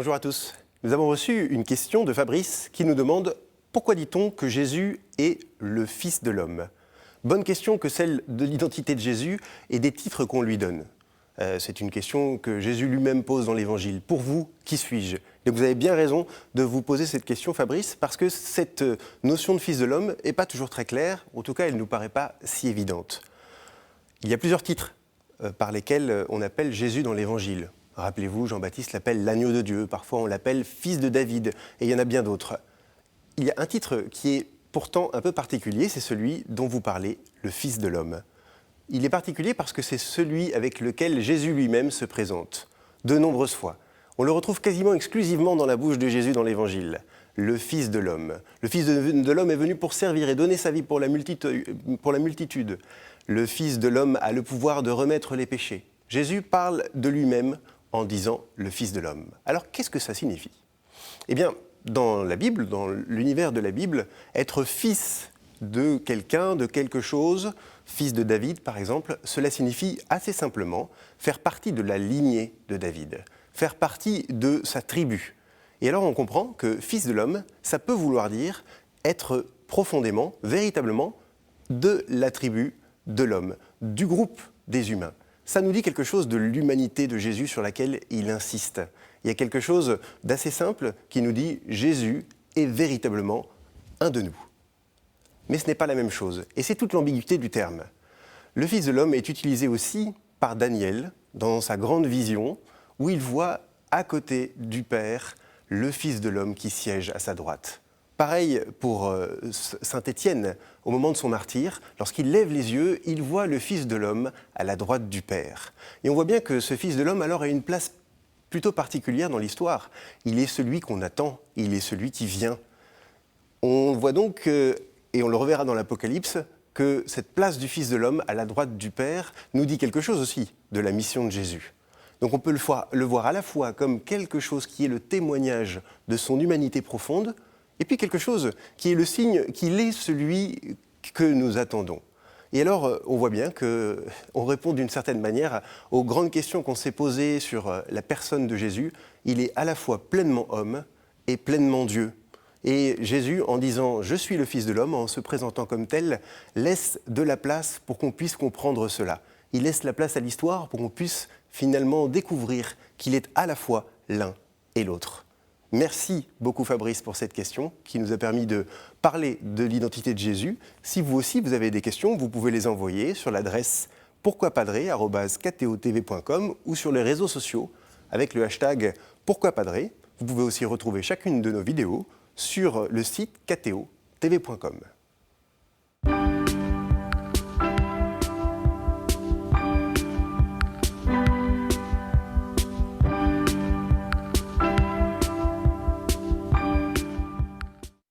Bonjour à tous. Nous avons reçu une question de Fabrice qui nous demande « Pourquoi dit-on que Jésus est le Fils de l'homme ?» Bonne question que celle de l'identité de Jésus et des titres qu'on lui donne. C'est une question que Jésus lui-même pose dans l'Évangile. Pour vous, qui suis-je ? Donc vous avez bien raison de vous poser cette question, Fabrice, parce que cette notion de Fils de l'homme n'est pas toujours très claire. En tout cas, elle ne nous paraît pas si évidente. Il y a plusieurs titres par lesquels on appelle Jésus dans l'Évangile. Rappelez-vous, Jean-Baptiste l'appelle l'agneau de Dieu. Parfois, on l'appelle fils de David. Et il y en a bien d'autres. Il y a un titre qui est pourtant un peu particulier, c'est celui dont vous parlez, le Fils de l'homme. Il est particulier parce que c'est celui avec lequel Jésus lui-même se présente, de nombreuses fois. On le retrouve quasiment exclusivement dans la bouche de Jésus dans l'Évangile, le Fils de l'homme. Le Fils de l'homme est venu pour servir et donner sa vie pour la multitude. Le Fils de l'homme a le pouvoir de remettre les péchés. Jésus parle de lui-même en disant le Fils de l'homme. Alors qu'est-ce que ça signifie ? Eh bien, dans la Bible, dans l'univers de la Bible, être fils de quelqu'un, de quelque chose, fils de David par exemple, cela signifie assez simplement faire partie de la lignée de David, faire partie de sa tribu. Et alors on comprend que fils de l'homme, ça peut vouloir dire être profondément, véritablement, de la tribu de l'homme, du groupe des humains. Ça nous dit quelque chose de l'humanité de Jésus sur laquelle il insiste. Il y a quelque chose d'assez simple qui nous dit « Jésus est véritablement un de nous ». Mais ce n'est pas la même chose, et c'est toute l'ambiguïté du terme. Le Fils de l'homme est utilisé aussi par Daniel dans sa grande vision, où il voit à côté du Père le Fils de l'homme qui siège à sa droite. Pareil pour saint Étienne, au moment de son martyre, lorsqu'il lève les yeux, il voit le Fils de l'homme à la droite du Père. Et on voit bien que ce Fils de l'homme alors a une place plutôt particulière dans l'histoire. Il est celui qu'on attend, il est celui qui vient. On voit donc, et on le reverra dans l'Apocalypse, que cette place du Fils de l'homme à la droite du Père nous dit quelque chose aussi de la mission de Jésus. Donc on peut le voir à la fois comme quelque chose qui est le témoignage de son humanité profonde, et puis quelque chose qui est le signe qu'il est celui que nous attendons. Et alors, on voit bien qu'on répond d'une certaine manière aux grandes questions qu'on s'est posées sur la personne de Jésus. Il est à la fois pleinement homme et pleinement Dieu. Et Jésus, en disant « Je suis le Fils de l'homme », en se présentant comme tel, laisse de la place pour qu'on puisse comprendre cela. Il laisse la place à l'histoire pour qu'on puisse finalement découvrir qu'il est à la fois l'un et l'autre. Merci beaucoup Fabrice pour cette question qui nous a permis de parler de l'identité de Jésus. Si vous aussi vous avez des questions, vous pouvez les envoyer sur l'adresse pourquoipadré@ktotv.com ou sur les réseaux sociaux avec le hashtag pourquoipadré. Vous pouvez aussi retrouver chacune de nos vidéos sur le site ktotv.com.